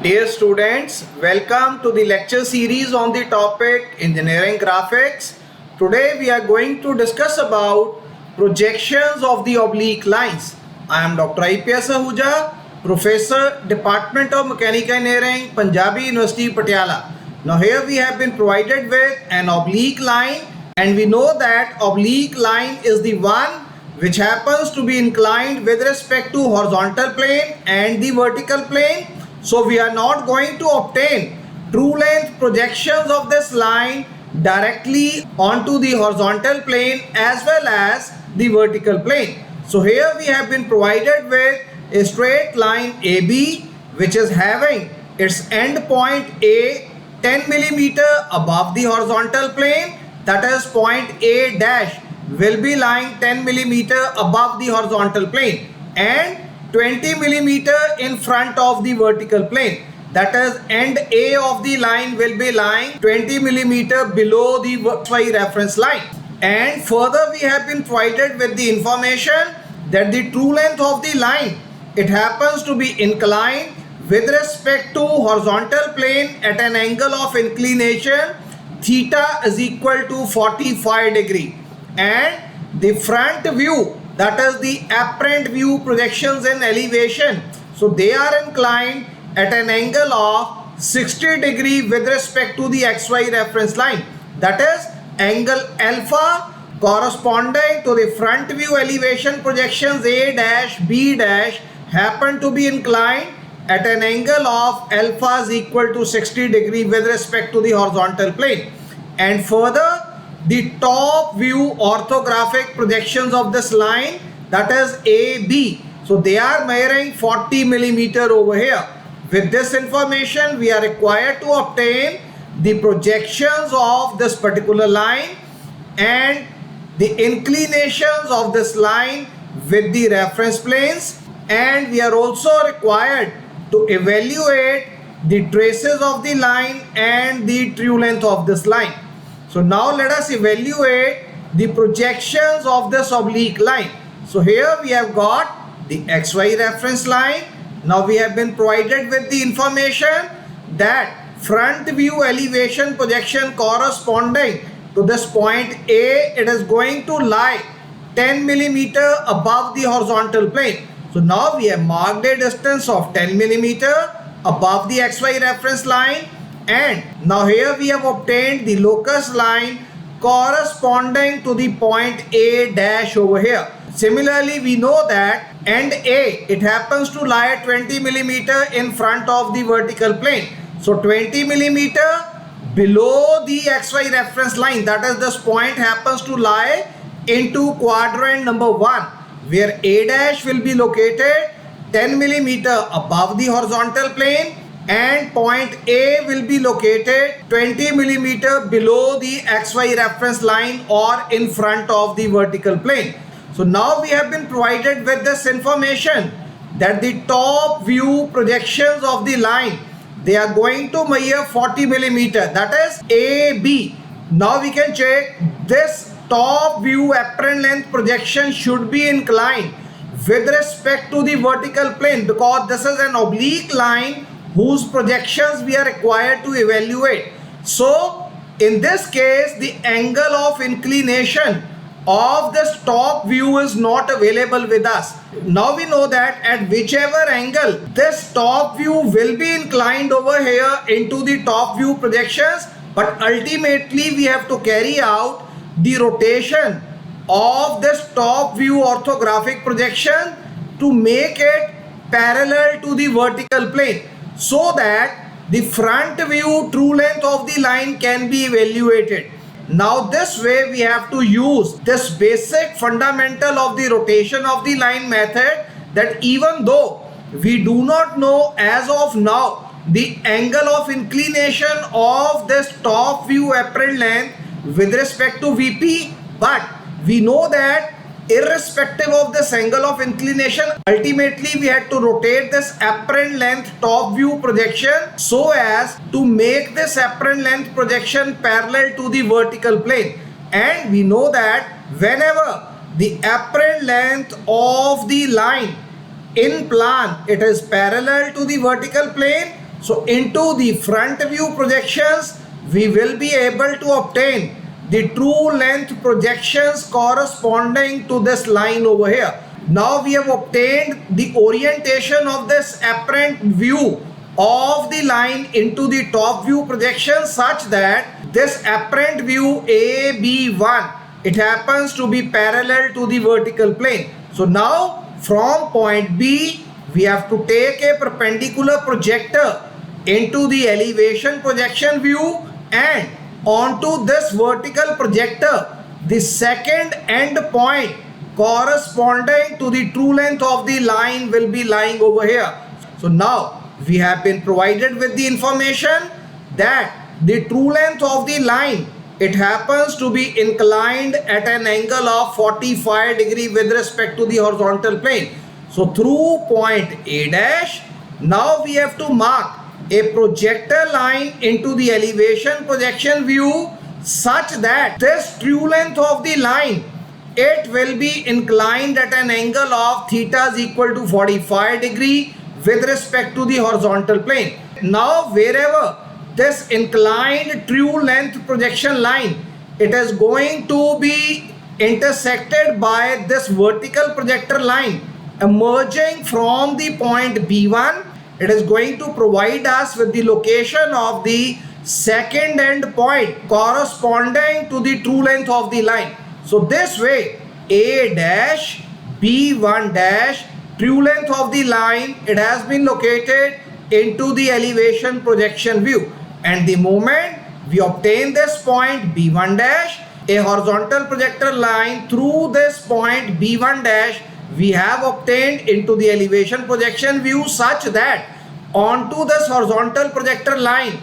Dear students, welcome to the lecture series on the topic Engineering Graphics. Today we are going to discuss about projections of the oblique lines. I am Dr. IPS Ahuja, Professor, Department of Mechanical Engineering, Punjabi University, Patiala. Now here we have been provided with an oblique line, and we know that oblique line is the one which happens to be inclined with respect to horizontal plane and the vertical plane. So we are not going to obtain true length projections of this line directly onto the horizontal plane as well as the vertical plane. So here we have been provided with a straight line AB which is having its end point A 10 millimeter above the horizontal plane, that is point A dash will be lying 10 millimeter above the horizontal plane and 20 millimeter in front of the vertical plane, that is end A of the line will be lying 20 millimeter below the XY reference line. And further we have been provided with the information that the true length of the line, it happens to be inclined with respect to horizontal plane at an angle of inclination theta is equal to 45 degree, and the front view, that is the apparent view projections in elevation, so they are inclined at an angle of 60 degree with respect to the XY reference line, that is angle alpha corresponding to the front view elevation projections A dash B dash happen to be inclined at an angle of alpha is equal to 60 degree with respect to the horizontal plane. And further, the top view orthographic projections of this line, that is AB, so they are measuring 40 millimeter over here. With this information we are required to obtain the projections of this particular line and the inclinations of this line with the reference planes, and we are also required to evaluate the traces of the line and the true length of this line. So now let us evaluate the projections of this oblique line. So here we have got the XY reference line. Now we have been provided with the information that front view elevation projection corresponding to this point A, it is going to lie 10 millimeter above the horizontal plane. So now we have marked a distance of 10 millimeter above the XY reference line, and now here we have obtained the locus line corresponding to the point A dash over here. Similarly, we know that end A, it happens to lie 20 millimeter in front of the vertical plane. So 20 millimeter below the XY reference line, that is this point happens to lie into quadrant number 1, where A dash will be located 10 millimeter above the horizontal plane and point A will be located 20 millimeter below the XY reference line or in front of the vertical plane. So now we have been provided with this information that the top view projections of the line, they are going to measure 40 millimeter, that is AB. Now we can check this top view apparent length projection should be inclined with respect to the vertical plane, because this is an oblique line whose projections we are required to evaluate. So in this case the angle of inclination of this top view is not available with us. Now we know that at whichever angle this top view will be inclined over here into the top view projections, but ultimately we have to carry out the rotation of this top view orthographic projection to make it parallel to the vertical plane, so that the front view true length of the line can be evaluated. Now this way we have to use this basic fundamental of the rotation of the line method, that even though we do not know as of now the angle of inclination of this top view apparent length with respect to VP, but we know that irrespective of this angle of inclination, ultimately we had to rotate this apparent length top view projection so as to make this apparent length projection parallel to the vertical plane. And we know that whenever the apparent length of the line in plan, it is parallel to the vertical plane, So into the front view projections, we will be able to obtain the true length projections corresponding to this line over here. Now we have obtained the orientation of this apparent view of the line into the top view projection such that this apparent view AB1, it happens to be parallel to the vertical plane. So now from point B, we have to take a perpendicular projector into the elevation projection view, and onto this vertical projector, the second end point corresponding to the true length of the line will be lying over here. So now we have been provided with the information that the true length of the line, it happens to be inclined at an angle of 45 degree with respect to the horizontal plane. So through point A dash, now we have to mark a projector line into the elevation projection view such that this true length of the line, it will be inclined at an angle of theta is equal to 45 degree with respect to the horizontal plane. Now wherever this inclined true length projection line, it is going to be intersected by this vertical projector line emerging from the point B1, it is going to provide us with the location of the second end point corresponding to the true length of the line. So this way, A dash, B1 dash, true length of the line, it has been located into the elevation projection view. And the moment we obtain this point B1 dash, a horizontal projector line through this point B1 dash, we have obtained into the elevation projection view such that onto this horizontal projector line,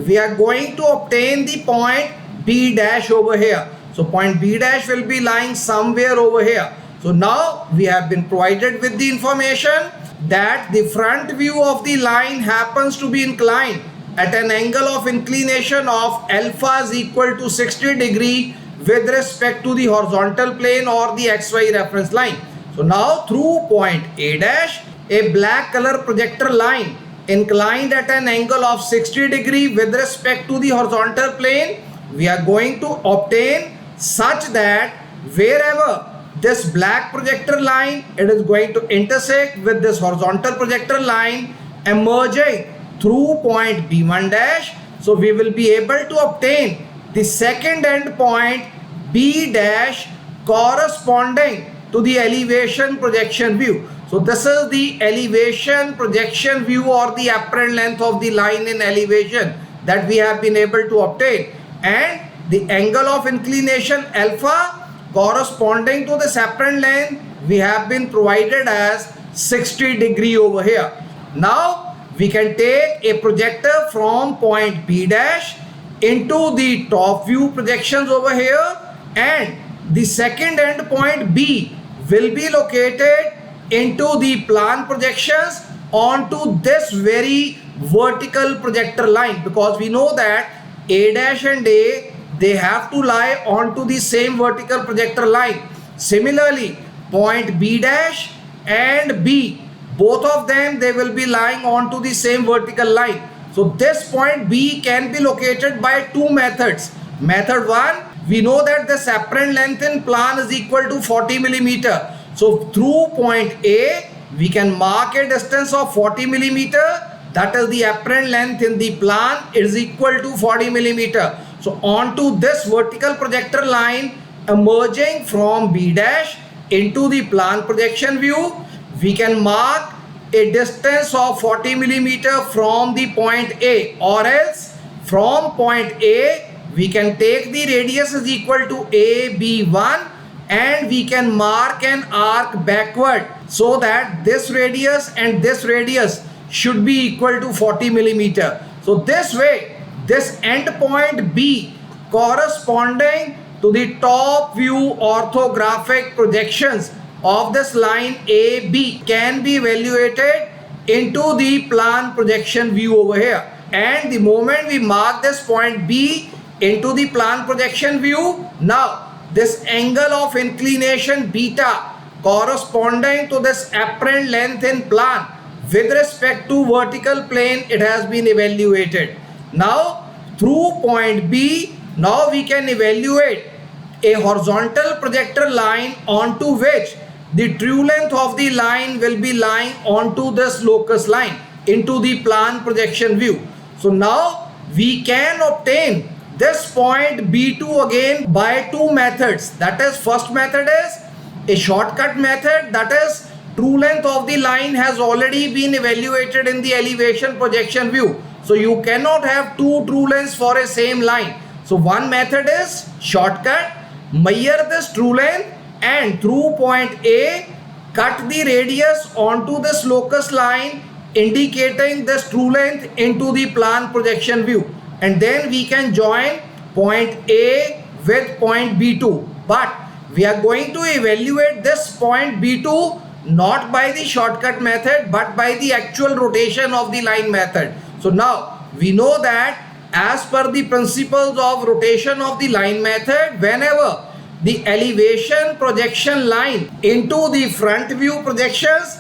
we are going to obtain the point B dash over here. So point B dash will be lying somewhere over here. So now we have been provided with the information that the front view of the line happens to be inclined at an angle of inclination of alpha is equal to 60 degree with respect to the horizontal plane or the XY reference line. So now through point A dash, a black color projector line inclined at an angle of 60 degree with respect to the horizontal plane, we are going to obtain such that wherever this black projector line, it is going to intersect with this horizontal projector line emerging through point B1 dash. So we will be able to obtain the second end point B dash corresponding to the elevation projection view. So this is the elevation projection view or the apparent length of the line in elevation that we have been able to obtain, and the angle of inclination alpha corresponding to this apparent length we have been provided as 60 degree over here. Now we can take a projector from point B dash into the top view projections over here, and the second end point B will be located into the plan projections onto this very vertical projector line, because we know that A dash and A, they have to lie onto the same vertical projector line. Similarly, point B dash and B, both of them, they will be lying onto the same vertical line. So this point B can be located by two methods. Method 1, we know that the apparent length in plan is equal to 40 millimeter. So through point A, we can mark a distance of 40 millimeter. That is the apparent length in the plan is equal to 40 millimeter. So onto this vertical projector line emerging from B dash into the plan projection view, we can mark a distance of 40 millimeter from the point A, or else from point A we can take the radius is equal to AB1 and we can mark an arc backward so that this radius and this radius should be equal to 40 millimeter. So this way, this end point B corresponding to the top view orthographic projections of this line AB can be evaluated into the plan projection view over here. And the moment we mark this point B into the plan projection view, now this angle of inclination beta corresponding to this apparent length in plan with respect to vertical plane it has been evaluated. Now through point B, now we can evaluate a horizontal projector line onto which the true length of the line will be lying onto this locus line into the plan projection view. So now we can obtain this point B2 again by two methods. That is, first method is a shortcut method, that is true length of the line has already been evaluated in the elevation projection view. So you cannot have two true lengths for a same line. So one method is shortcut, measure this true length and through point A cut the radius onto this locus line indicating this true length into the plan projection view, and then we can join point A with point B2. But we are going to evaluate this point B2 not by the shortcut method but by the actual rotation of the line method. So now we know that as per the principles of rotation of the line method, whenever the elevation projection line into the front view projections,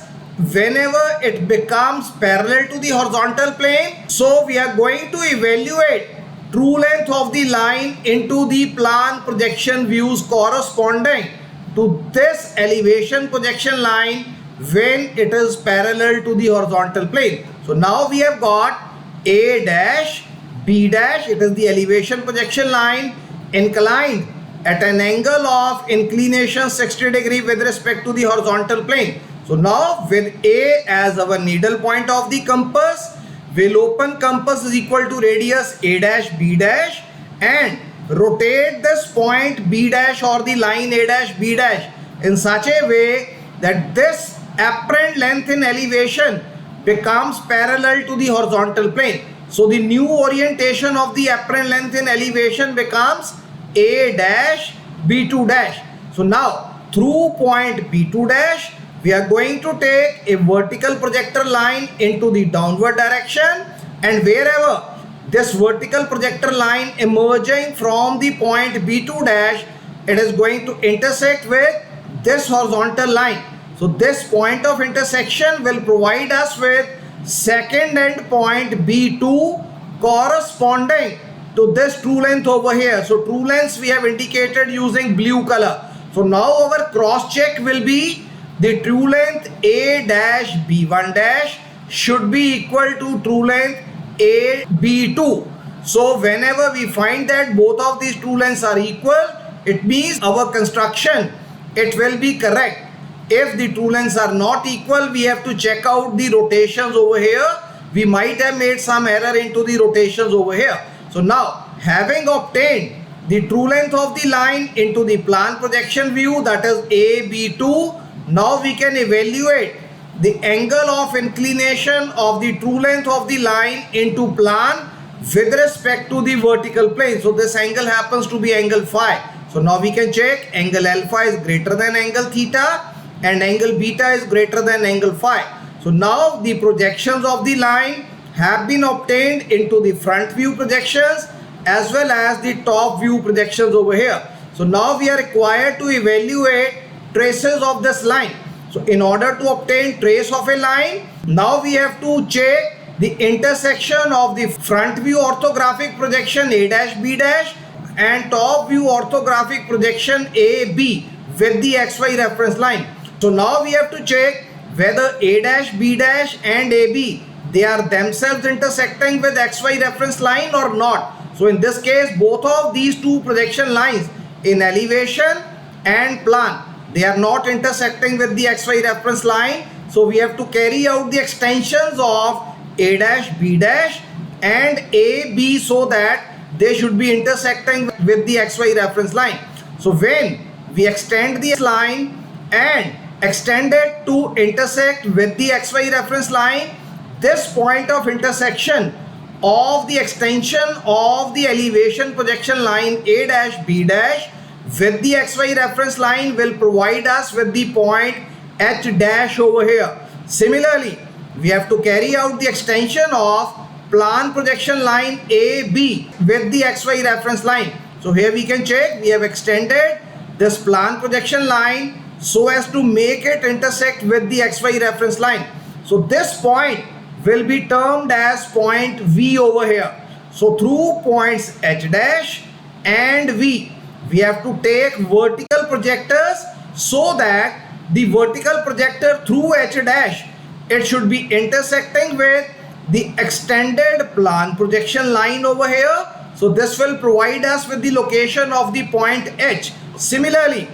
whenever it becomes parallel to the horizontal plane, so we are going to evaluate true length of the line into the plan projection views corresponding to this elevation projection line when it is parallel to the horizontal plane. So now we have got A dash, B dash, it is the elevation projection line inclined at an angle of inclination 60 degree with respect to the horizontal plane. So now with A as our needle point of the compass, we'll open compass is equal to radius A dash B dash and rotate this point B dash or the line A dash B dash in such a way that this apparent length in elevation becomes parallel to the horizontal plane. So the new orientation of the apparent length in elevation becomes A dash B2 dash. So now through point B2 dash we are going to take a vertical projector line into the downward direction, and wherever this vertical projector line emerging from the point B2 dash, it is going to intersect with this horizontal line. So this point of intersection will provide us with second end point B2 corresponding to this true length over here. So true lengths we have indicated using blue color. So now our cross check will be the true length A dash B1 dash should be equal to true length A B2. So whenever we find that both of these true lengths are equal, it means our construction, it will be correct. If the true lengths are not equal, we have to check out the rotations over here. We might have made some error into the rotations over here. So now having obtained the true length of the line into the plan projection view, that is AB2, now we can evaluate the angle of inclination of the true length of the line into plan with respect to the vertical plane. So this angle happens to be angle phi. So now we can check angle alpha is greater than angle theta and angle beta is greater than angle phi. So now the projections of the line have been obtained into the front view projections as well as the top view projections over here. So now we are required to evaluate traces of this line. So in order to obtain trace of a line, now we have to check the intersection of the front view orthographic projection A dash B dash and top view orthographic projection AB with the XY reference line. So now we have to check whether A dash B dash and AB, they are themselves intersecting with XY reference line or not. So in this case, both of these two projection lines in elevation and plan, they are not intersecting with the XY reference line. So we have to carry out the extensions of A dash B dash and AB so that they should be intersecting with the XY reference line. So when we extend the line and extend it to intersect with the XY reference line, this point of intersection of the extension of the elevation projection line A dash B dash with the XY reference line will provide us with the point H dash over here. Similarly, we have to carry out the extension of plan projection line AB with the XY reference line. So here we can check, we have extended this plan projection line so as to make it intersect with the XY reference line. So this point will be termed as point V over here. So through points H dash and V, we have to take vertical projectors so that the vertical projector through H dash, it should be intersecting with the extended plan projection line over here. So this will provide us with the location of the point H. Similarly,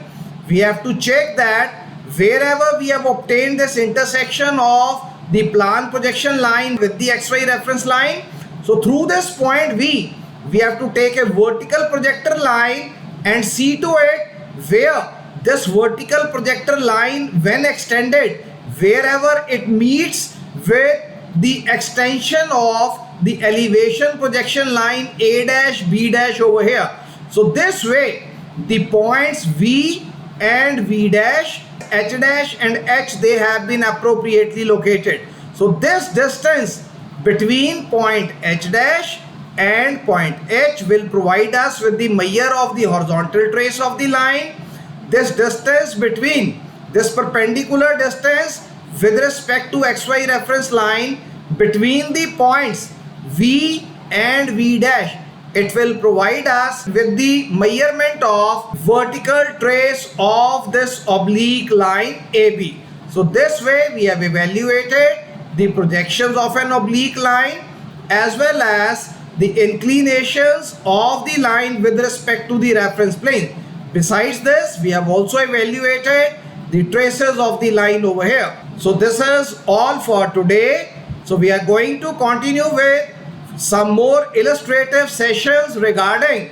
we have to check that wherever we have obtained this intersection of the plan projection line with the XY reference line, so through this point V, we have to take a vertical projector line and see to it where this vertical projector line, when extended, wherever it meets with the extension of the elevation projection line A dash B dash over here. So this way the points V and V dash, H dash and H, they have been appropriately located. So this distance between point H dash and point H will provide us with the measure of the horizontal trace of the line. This distance between this perpendicular distance with respect to XY reference line between the points V and V dash, it will provide us with the measurement of vertical trace of this oblique line AB. So this way we have evaluated the projections of an oblique line as well as the inclinations of the line with respect to the reference plane. Besides this, we have also evaluated the traces of the line over here. So this is all for today. So we are going to continue with some more illustrative sessions regarding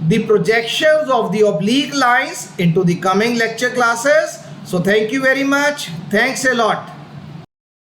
the projections of the oblique lines into the coming lecture classes. So thank you very much. Thanks a lot.